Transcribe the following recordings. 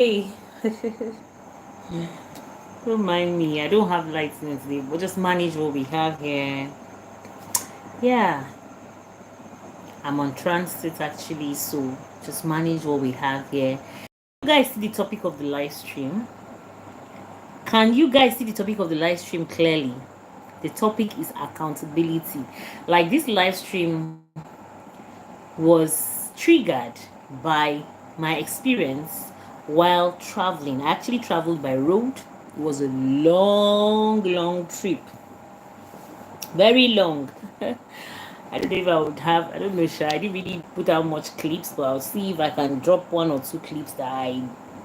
Hey, don't mind me. I don't have lights in today. We'll just manage what we have here. Yeah, I'm on transit actually, so just manage what we have here. You guys see the topic of the live stream? Can you guys see the topic of the live stream clearly? The topic is accountability. Like this live stream was triggered by my experience while traveling. I actually traveled by road. It was a long trip. Very long. I don't know if I would have, I don't know, sure. I didn't really put out much clips, but I'll see if I can drop one or two clips that I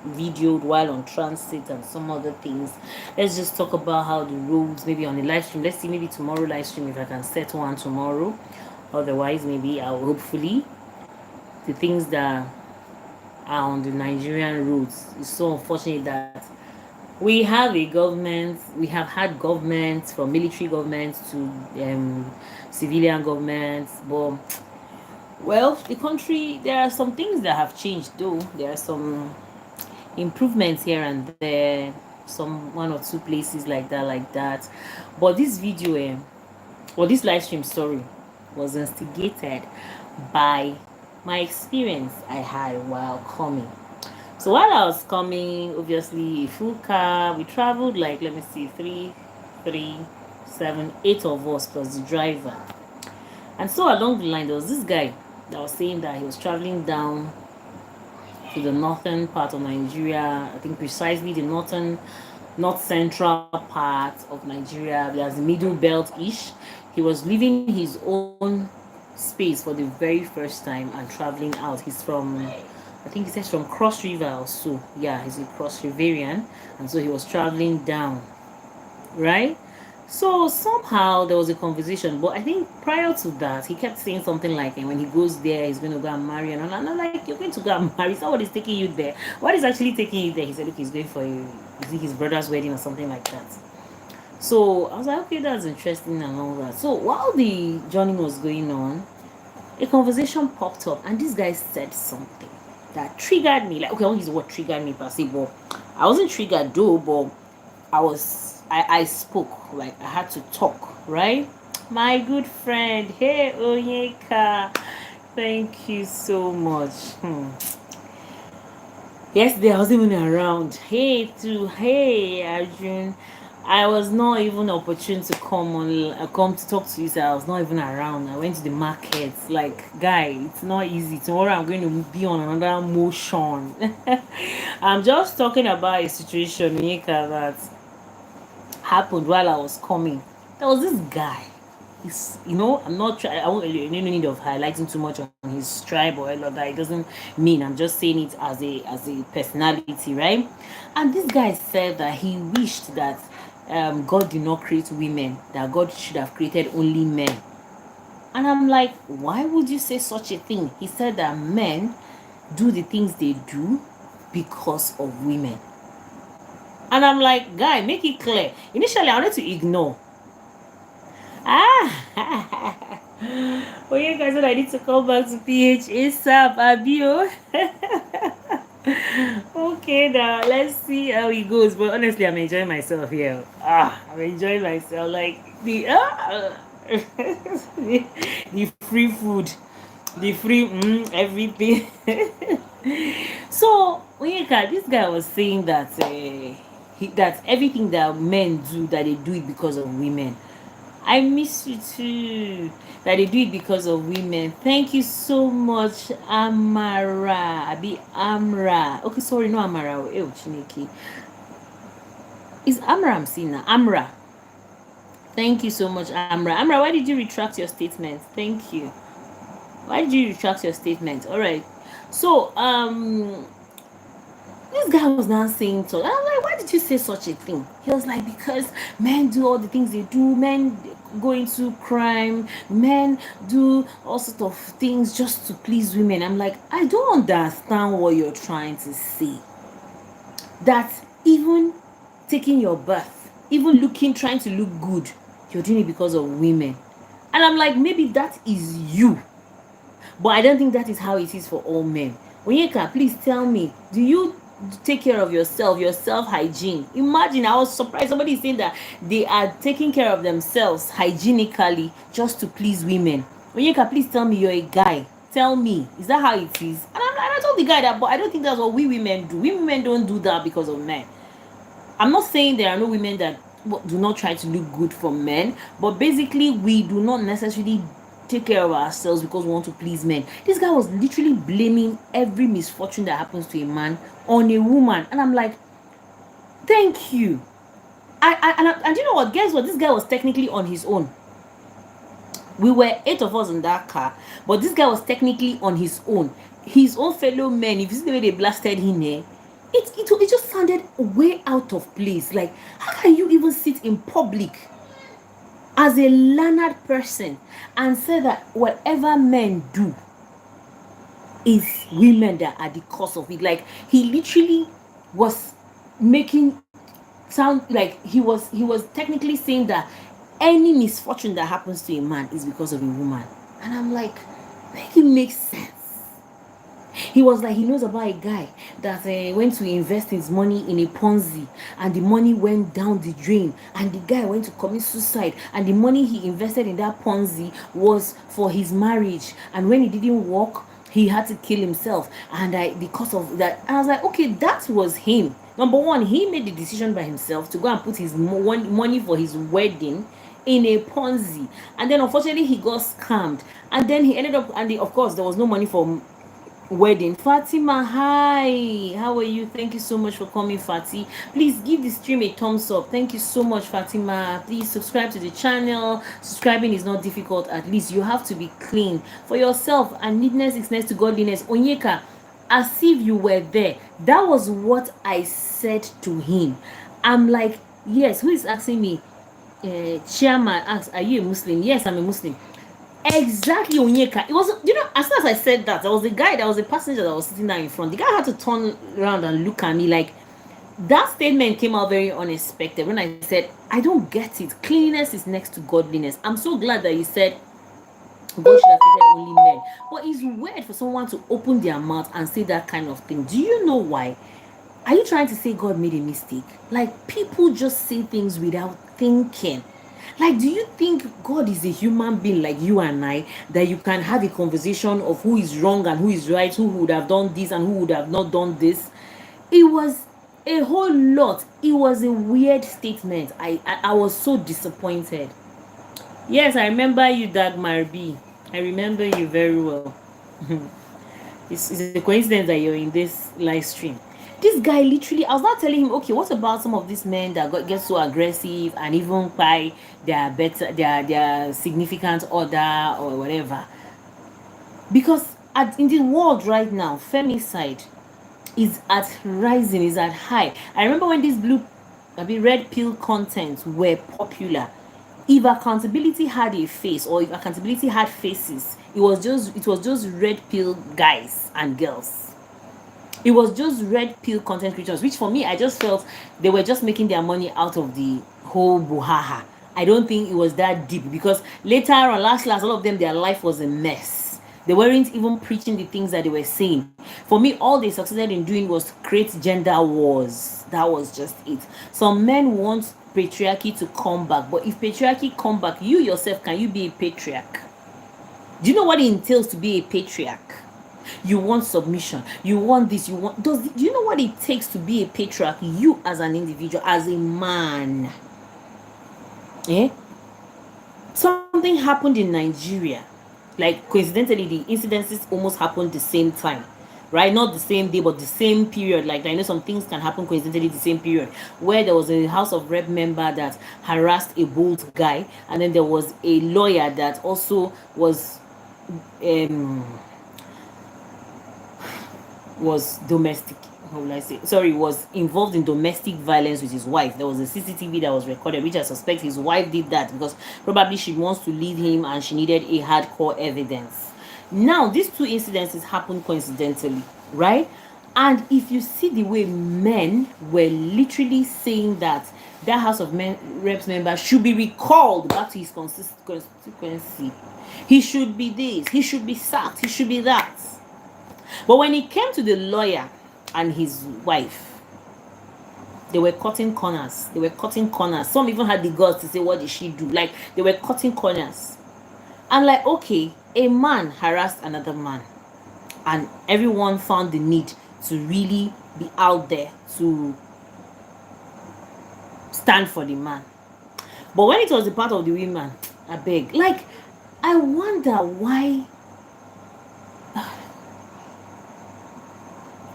videoed while on transit and some other things. Let's just talk about how the roads, maybe on the live stream. Let's see, maybe tomorrow live stream if I can set one tomorrow. Otherwise, maybe I'll hopefully the things that are on the Nigerian roads. It's so unfortunate that we have a government, we have had governments from military governments to civilian governments, but well, the country, there are some things that have changed though. There are some improvements here and there, some one or two places like that. But this video, or this live stream, sorry, was instigated by my experience I had while coming. So while I was coming, obviously a full car, we traveled like, let me see, three, seven, eight of us plus the driver. And so along the line, there was this guy that was saying that he was traveling down to the northern part of Nigeria. I think precisely the north central part of Nigeria. There's the middle belt ish. He was leaving his own space for the very first time and traveling out. He's from, I think he says from Cross River or so. Yeah, he's a Cross Riverian, and so he was traveling down, right? So somehow there was a conversation, but I think prior to that, he kept saying something like, and when he goes there, he's going to go and marry. And I'm like, you're going to go and marry? Somebody's taking you there. What is actually taking you there? He said, look, he's going for is it his brother's wedding or something like that. So I was like, okay, that's interesting and all that. So while the journey was going on, a conversation popped up, and this guy said something that triggered me. Like, okay, I won't use the word triggered me per se, but I wasn't triggered though, but I spoke, like I had to talk, right? My good friend, hey Onyeka, thank you so much. Yesterday I wasn't even around. Hey Arjun, I was not even opportune to come to talk to you. So I was not even around. I went to the market. Like, guy, it's not easy. Tomorrow I'm going to be on another motion. I'm just talking about a situation, Onyeka, that happened while I was coming. There was this guy. I'm not trying. I won't. No need of highlighting too much on his tribe or all of that. It doesn't mean. I'm just saying it as a personality, right? And this guy said that he wished that God did not create women. That God should have created only men. And I'm like, why would you say such a thing? He said that men do the things they do because of women. And I'm like, guy, make it clear. Initially, I wanted to ignore. Ah, well, you guys said I need to come back to PH ASAP, Abio. Okay, now let's see how it goes. But honestly, I'm enjoying myself here. I'm enjoying myself. Like the free food, the free everything. So, Onyeka, this guy was saying that that everything that men do, that they do it because of women. I miss you too. That they do it because of women. Thank you so much, Amara. Abi Amra. Okay, sorry, no Amara. Oh, Chineke. Is Amra I'm seeing now? Amra. Thank you so much, Amra. Amra, why did you retract your statement? Thank you. Why did you retract your statement? All right. So, this guy was now saying so. I'm like, why did you say such a thing? He was like, because men do all the things they do, men go into crime, men do all sorts of things just to please women. I'm like, I don't understand what you're trying to say. That even taking your bath, even trying to look good, you're doing it because of women. And I'm like, maybe that is you. But I don't think that is how it is for all men. Onyeka, please tell me, do you take care of yourself, your self hygiene. Imagine, I was surprised somebody saying that they are taking care of themselves hygienically just to please women. Onyeka, please tell me you're a guy. Tell me, is that how it is? And I told the guy that, but I don't think that's what we women do. We women don't do that because of men. I'm not saying there are no women that do not try to look good for men, but basically we do not necessarily take care of ourselves because we want to please men. This guy was literally blaming every misfortune that happens to a man on a woman, and I'm like, thank you. And you know what? Guess what? This guy was technically on his own. We were 8 of us in that car, but this guy was technically on his own. His own fellow men, if you see the way they blasted him, it just sounded way out of place. Like, how can you even sit in public as a learned person and say that whatever men do is women that are the cause of it? Like, he literally was making sound like he was technically saying that any misfortune that happens to a man is because of a woman. And I'm like, make it make sense. He was like, he knows about a guy that went to invest his money in a Ponzi, and the money went down the drain, and the guy went to commit suicide, and the money he invested in that Ponzi was for his marriage, and when it didn't work, he had to kill himself, and because of that. And I was like, okay, that was him. Number one, he made the decision by himself to go and put his money for his wedding in a Ponzi, and then unfortunately he got scammed, and then he ended up, and of course there was no money for wedding. Fatima, hi, how are you? Thank you so much for coming, Fati. Please give the stream a thumbs up. Thank you so much, Fatima. Please subscribe to the channel. Subscribing is not difficult. At least you have to be clean for yourself, and neatness is next to godliness. Onyeka, as if you were there, that was what I said to him. I'm like, yes. Who is asking me? Chairman asks, are you a Muslim? Yes, I'm a Muslim. Exactly, Onyeka. It was, as soon as I said that, there was a guy, there was a passenger that was sitting there in front. The guy had to turn around and look at me. Like, that statement came out very unexpected when I said, I don't get it. Cleanliness is next to godliness. I'm so glad that you said God should have created only men. But it's weird for someone to open their mouth and say that kind of thing. Do you know why? Are you trying to say God made a mistake? Like, people just say things without thinking. Like, do you think God is a human being like you and I, that you can have a conversation of who is wrong and who is right, who would have done this and who would have not done this? It was a whole lot. It was a weird statement. I was so disappointed. Yes, I remember you, Dagmar B. I remember you very well. It's a coincidence that you're in this live stream. This guy literally, I was not telling him, okay, what about some of these men that get so aggressive and even by their significant other or whatever? Because in the world right now, femicide is at rising, is at high. I remember when these red pill contents were popular. If accountability had a face, or if accountability had faces, it was just red pill guys and girls. It was just red pill content creators, which for me, I just felt they were just making their money out of the whole buhaha. I don't think it was that deep, because later on, last, all of them, their life was a mess. They weren't even preaching the things that they were saying. For me, all they succeeded in doing was create gender wars. That was just it. Some men want patriarchy to come back, but if patriarchy come back, you yourself, can you be a patriarch? Do you know what it entails to be a patriarch? You want submission, you want this, do you know what it takes to be a patriarch? You as an individual, as a man. Something happened in Nigeria, like coincidentally the incidences almost happened the same time, right? Not the same day, but the same period. Like, I know some things can happen coincidentally the same period, where there was a House of Rep member that harassed a bold guy, and then there was a lawyer that also was domestic, was involved in domestic violence with his wife. There was a CCTV that was recorded, which I suspect his wife did that because probably she wants to leave him and she needed a hardcore evidence. Now, these two incidences happened coincidentally, right? And if you see the way men were literally saying that House of Reps member should be recalled back to his constituency. He should be this, he should be sacked, he should be that. But when it came to the lawyer, and his wife. They were cutting corners. They were cutting corners. Some even had the guts to say, what did she do? Like, they were cutting corners. And like, okay, a man harassed another man, and everyone found the need to really be out there to stand for the man. But when it was the part of the women, I beg, like, I wonder why.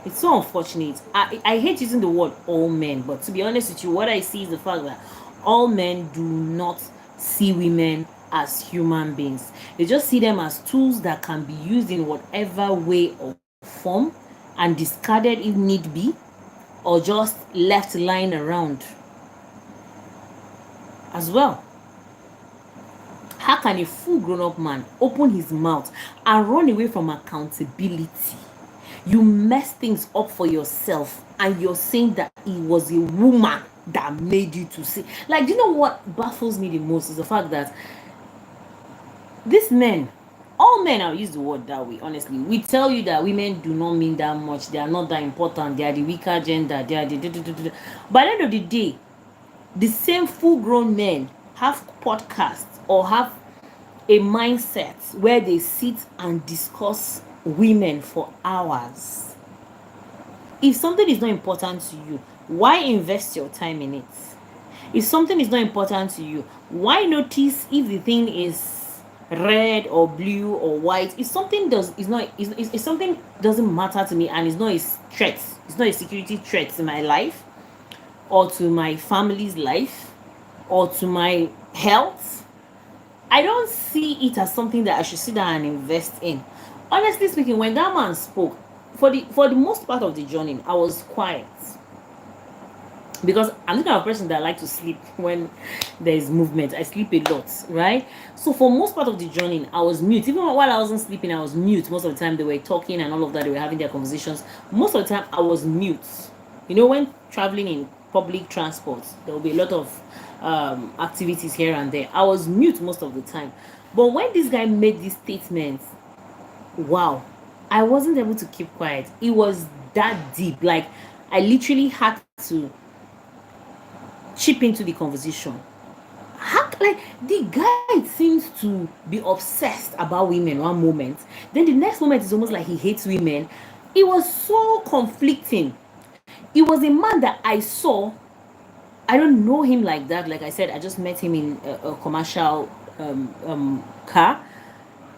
It's so unfortunate. I hate using the word all men, but to be honest with you, what I see is the fact that all men do not see women as human beings. They just see them as tools that can be used in whatever way or form and discarded if need be, or just left lying around as well. How can a full grown-up man open his mouth and run away from accountability? You mess things up for yourself, and you're saying that it was a woman that made you to say. Like, do you know what baffles me the most is the fact that these men, all men, I'll use the word that way, honestly, we tell you that women do not mean that much, they are not that important, they are the weaker gender, they are the by the end of the day, the same full-grown men have podcasts or have a mindset where they sit and discuss women for hours. If something is not important to you, why invest your time in it? If something is not important to you, why notice if the thing is red or blue or white? If something if something doesn't matter to me and it's not a threat, it's not a security threat to my life or to my family's life or to my health, I don't see it as something that I should sit down and invest in. Honestly speaking, when that man spoke, for the most part of the journey, I was quiet, because I'm the kind of person that I like to sleep when there is movement. I sleep a lot, right? So for most part of the journey, I was mute. Even while I wasn't sleeping, I was mute. Most of the time they were talking and all of that, they were having their conversations. Most of the time I was mute. You know, when traveling in public transport, there will be a lot of activities here and there. I was mute most of the time. But when this guy made this statement, wow, I wasn't able to keep quiet. It was that deep. Like, I literally had to chip into the conversation. How, like, the guy seems to be obsessed about women one moment, then the next moment is almost like he hates women. It was so conflicting. It was a man that I saw. I don't know him like that. Like I said, I just met him in a commercial car.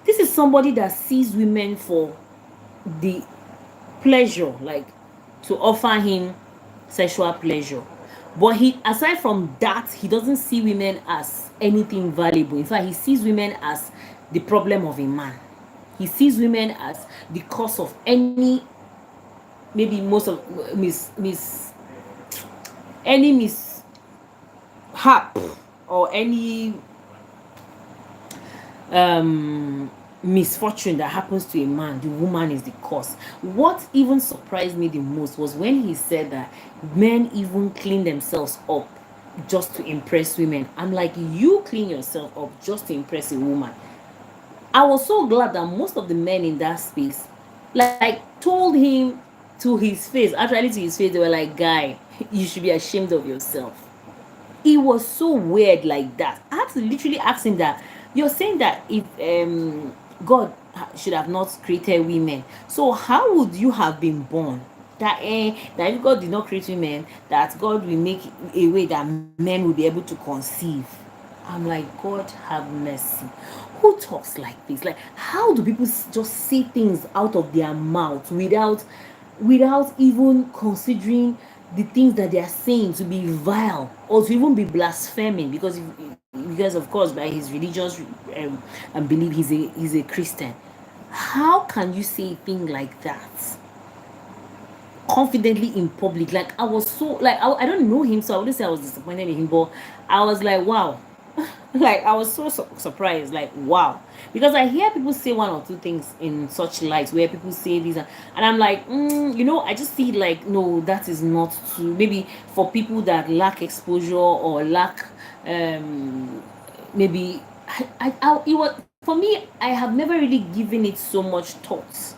This is somebody that sees women for the pleasure, like to offer him sexual pleasure. But he, aside from that, he doesn't see women as anything valuable. In fact, he sees women as the problem of a man. He sees women as the cause of any, maybe most of any mishap or any misfortune that happens to a man. The woman is the cause. What even surprised me the most was when he said that men even clean themselves up just to impress women. I'm like, you clean yourself up just to impress a woman? I was so glad that most of the men in that space, like, told him to his face, actually to his face, they were like, guy, you should be ashamed of yourself. It was so weird like that. I had to literally ask him that, you're saying that if God should have not created women, so how would you have been born? That if God did not create women, that God will make a way that men will be able to conceive. I'm like, God have mercy. Who talks like this? Like, how do people just say things out of their mouth without even considering the things that they are saying to be vile or to even be blaspheming? Because of course, by his religious and belief, he's a Christian. How can you say a thing like that confidently in public? Like, I was so, like, I don't know him, so I wouldn't say I was disappointed in him, but I was like, wow. Like, I was so surprised, like, wow. Because I hear people say one or two things in such lights where people say these, and I'm like, I just feel like, no, that is not true. Maybe for people that lack exposure or lack maybe it was, for me, I have never really given it so much thought.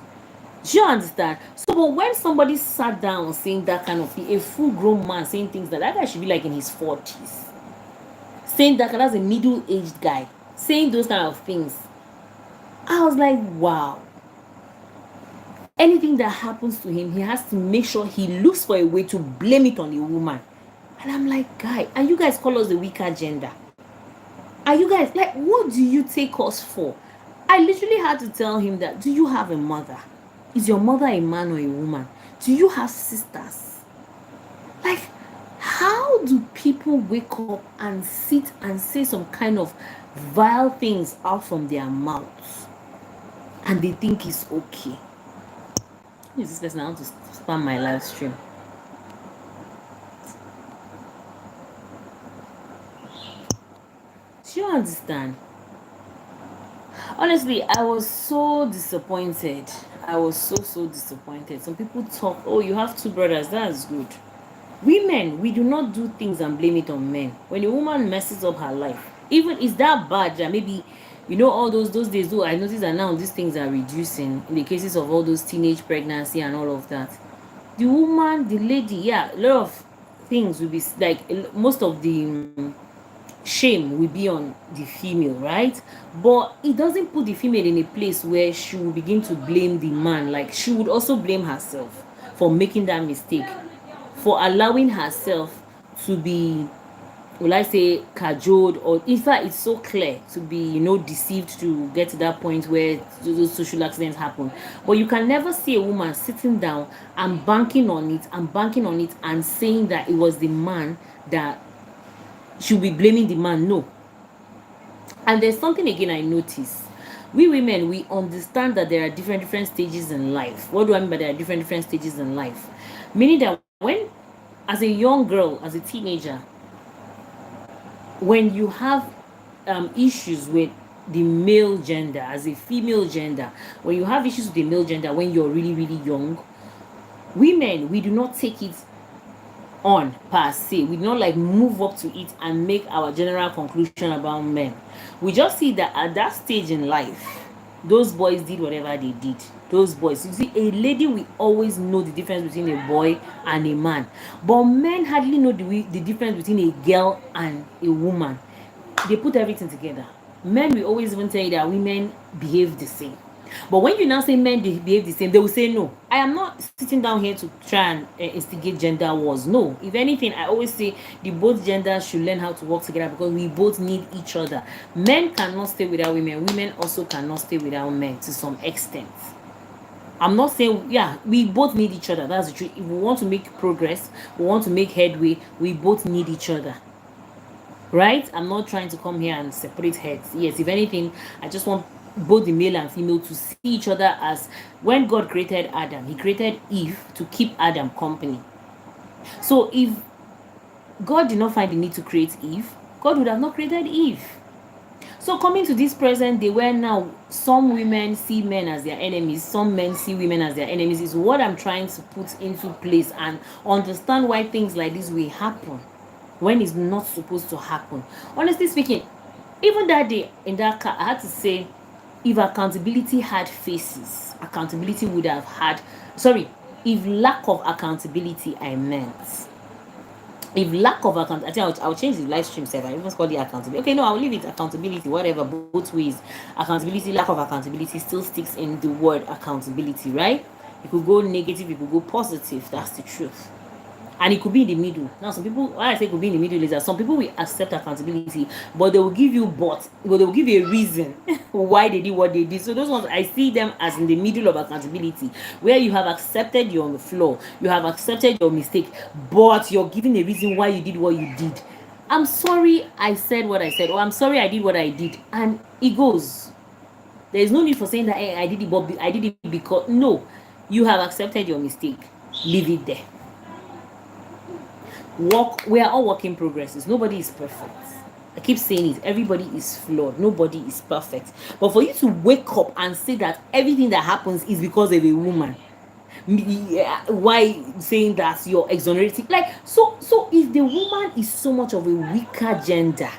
Do you understand? So, but when somebody sat down saying that kind of thing, a full grown man saying things like that guy should be like in his 40s, saying that's a middle aged guy saying those kind of things. I was like, wow. Anything that happens to him, he has to make sure he looks for a way to blame it on a woman. And I'm like, guy, and you guys call us the weaker gender. Are you guys like, what do you take us for? I literally had to tell him that, do you have a mother? Is your mother a man or a woman? Do you have sisters? Like, how do people wake up and sit and say some kind of vile things out from their mouths and they think it's okay? Who is this person? I want to spam my live stream. Do you understand? Honestly, I was so disappointed. I was so disappointed. Some people talk, oh, you have two brothers, that's good. Women, we do not do things and blame it on men. When a woman messes up her life, even is that bad that maybe, all those days, though I noticed that now these things are reducing in the cases of all those teenage pregnancy and all of that. The woman, the lady, yeah, a lot of things will be like most of the shame will be on the female, right? But it doesn't put the female in a place where she will begin to blame the man. Like, she would also blame herself for making that mistake, for allowing herself to be, will I say, cajoled, or in fact it's so clear to be, deceived to get to that point where those social accidents happen. But you can never see a woman sitting down and banking on it and saying that it was the man that she'll be blaming the man. No. And there's something again I notice. We women, we understand that there are different stages in life. What do I mean by there are different stages in life? Meaning that when, as a young girl, as a teenager, when you have issues with the male gender, as a female gender, when you have issues with the male gender when you're really young, women, we do not take it on per se. We do not like move up to it and make our general conclusion about men. We just see that at that stage in life, those boys did whatever they did. Those boys, you see, a lady will always know the difference between a boy and a man, but men hardly know the difference between a girl and a woman. They put everything together. Men will always even tell you that women behave the same. But when you now say men they behave the same, they will say no. I am not sitting down here to try and instigate gender wars. No. If anything, I always say the both genders should learn how to work together because we both need each other. Men cannot stay without women. Women also cannot stay without men to some extent. I'm not saying, yeah, we both need each other. That's the truth. If we want to make progress, we want to make headway, we both need each other. Right? I'm not trying to come here and separate heads. Yes, if anything, I just want both the male and female to see each other as when God created Adam, he created Eve to keep Adam company. So if God did not find the need to create Eve, God would have not created Eve. So coming to this present day where now some women see men as their enemies, some men see women as their enemies, is what I'm trying to put into place and understand why things like this will happen when it's not supposed to happen. Honestly speaking, even that day in that car, I had to say, if accountability had faces, accountability would have had, if lack of accountability, I meant. If lack of accountability, I think I'll change the live stream server. I even call it accountability. Okay, no, I'll leave it accountability, whatever, both ways. Accountability, lack of accountability still sticks in the word accountability, right? It could go negative, it could go positive. That's the truth. And it could be in the middle. Now, some people, why I say it could be in the middle is that some people will accept accountability, but they will give you they will give you a reason why they did what they did. So those ones, I see them as in the middle of accountability, where you have accepted your flaw, you have accepted your mistake, but you're giving a reason why you did what you did. I'm sorry I said what I said, or I'm sorry I did what I did, and it goes. There is no need for saying that, hey, I did it, but I did it because, no, you have accepted your mistake. Leave it there. We are all work in progresses. Nobody is perfect. I keep saying it. Everybody is flawed. Nobody is perfect. But for you to wake up and say that everything that happens is because of a woman, why saying that you're exonerating? Like, so if the woman is so much of a weaker gender,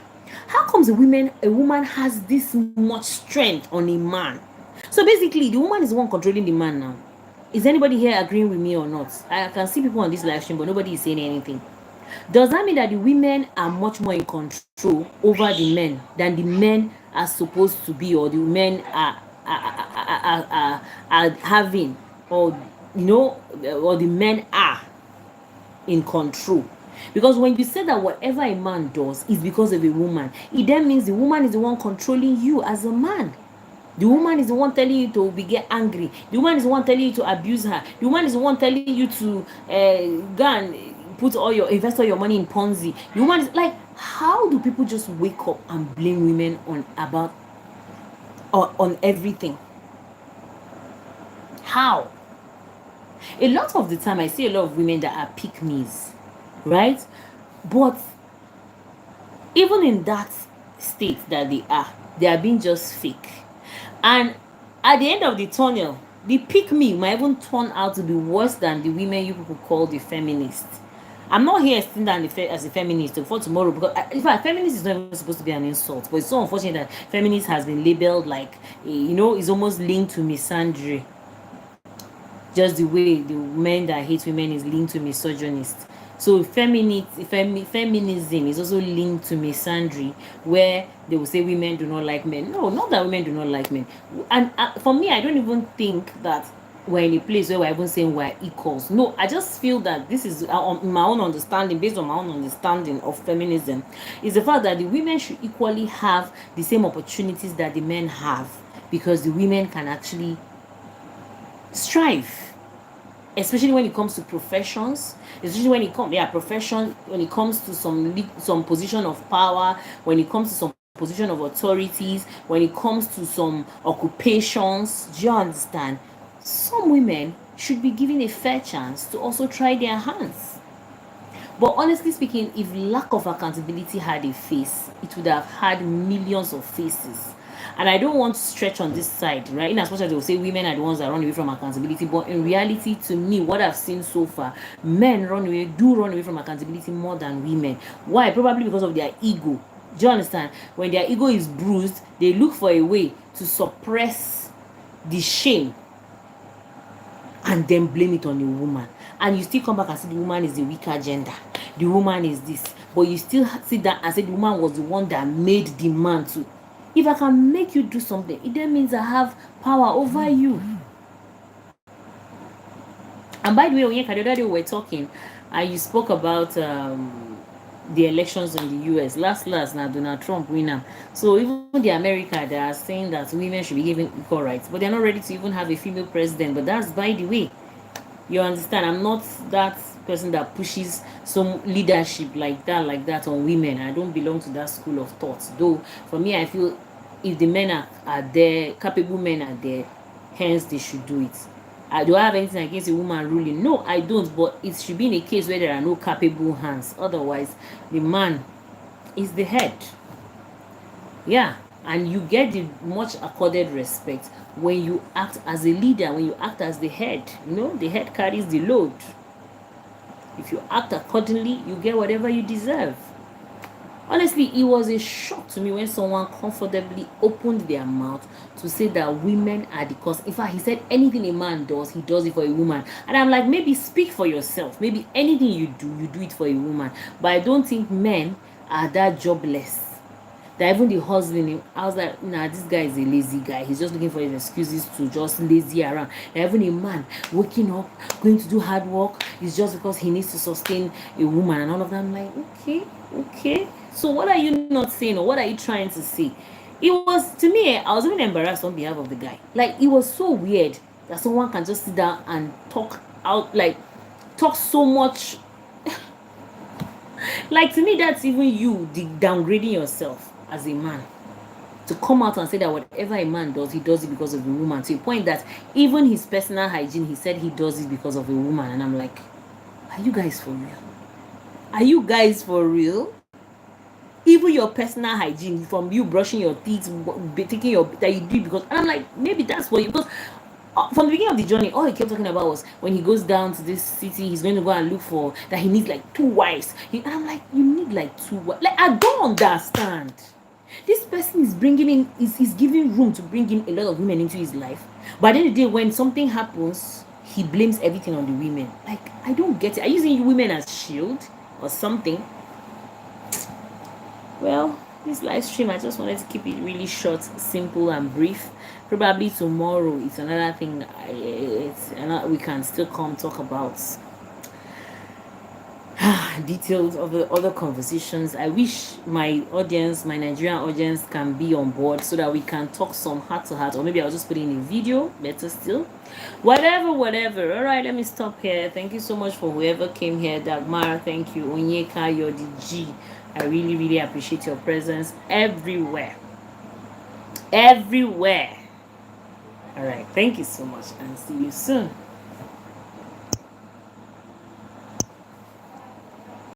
how comes a woman has this much strength on a man? So basically, the woman is the one controlling the man now. Is anybody here agreeing with me or not? I can see people on this live stream, but nobody is saying anything. Does that mean that the women are much more in control over the men than the men are supposed to be, or the men are having, or or the men are in control? Because when you say that whatever a man does is because of a woman, it then means the woman is the one controlling you as a man. The woman is the one telling you to be get angry. The woman is the one telling you to abuse her. The woman is the one telling you to go and invest all your money in Ponzi. The woman is like, how do people just wake up and blame women on everything? How? A lot of the time I see a lot of women that are pick-me's, right? But even in that state that they are being just fake. And at the end of the tunnel, the pick-me might even turn out to be worse than the women you people call the feminists. I'm not here sitting down as a feminist for tomorrow, because in fact, feminist is not even supposed to be an insult. But it's so unfortunate that feminist has been labeled like, is almost linked to misandry. Just the way the men that hate women is linked to misogynist. So feminism is also linked to misandry, where they will say women do not like men. No, not that women do not like men. And for me, I don't even think that we're in a place where we're even saying we're equals. No, I just feel that this is my own understanding, based on my own understanding of feminism, is the fact that the women should equally have the same opportunities that the men have, because the women can actually strive, especially when it comes to professions, especially when it comes to some position of power, when it comes to some position of authorities, when it comes to some occupations. Do you understand? Some women should be given a fair chance to also try their hands. But honestly speaking, if lack of accountability had a face, it would have had millions of faces. And I don't want to stretch on this side, right? In as much as they will say women are the ones that run away from accountability, but in reality, to me, what I've seen so far, men run away from accountability more than women. Why? Probably because of their ego. Do you understand? When their ego is bruised, they look for a way to suppress the shame and then blame it on the woman. And you still come back and say the woman is the weaker gender, the woman is this, but you still sit down and say the woman was the one that made the man to. If I can make you do something, it then means I have power over you. And by the way, Onyeka, the other day we were talking, and you spoke about the elections in the US. Last now Donald Trump winner. So even the America, they are saying that women should be given equal rights, but they're not ready to even have a female president. But that's by the way. You understand? I'm not that person that pushes some leadership like that on women. I don't belong to that school of thought. Though for me, I feel if the men are there, capable men are there, hence they should do it. Do I have anything against a woman ruling? No, I don't. But it should be in a case where there are no capable hands. Otherwise, the man is the head. Yeah, and you get the much accorded respect when you act as a leader, when you act as the head. The head carries the load. If you act accordingly, you get whatever you deserve. Honestly, it was a shock to me when someone comfortably opened their mouth to say that women are the cause. In fact, he said anything a man does, he does it for a woman. And I'm like, maybe speak for yourself. Maybe anything you do it for a woman. But I don't think men are that jobless. That even the husband, I was like, nah, this guy is a lazy guy. He's just looking for his excuses to just lazy around. That even a man waking up, going to do hard work, is just because he needs to sustain a woman and all of that. I'm like, okay. So what are you not saying, or what are you trying to say? It was, to me, I was even embarrassed on behalf of the guy. Like, it was so weird that someone can just sit down and talk so much. Like, to me, that's even you downgrading yourself as a man, to come out and say that whatever a man does, he does it because of a woman, to a point that even his personal hygiene, he said he does it because of a woman. And I'm like, are you guys for real? Are you guys for real? Even your personal hygiene, from you brushing your teeth, taking that you do because, and I'm like, maybe that's what you, because from the beginning of the journey, all he kept talking about was when he goes down to this city, he's going to go and look for that he needs like 2 wives. And I'm like, you need like 2 wives? Like, I don't understand. This person is is giving room to bring in a lot of women into his life. But at the end of the day, when something happens, he blames everything on the women. Like, I don't get it. Are you using women as shield or something? Well, this live stream, I just wanted to keep it really short, simple, and brief. Probably tomorrow it's another thing. We can still come talk about details of the other conversations. I wish my audience, my Nigerian audience, can be on board so that we can talk some heart to heart, or maybe I'll just put in a video, better still. Whatever. All right, let me stop here. Thank you so much for whoever came here. Dagmar, thank you. Onyeka, you're the G. I really appreciate your presence everywhere. All right, thank you so much, and see you soon.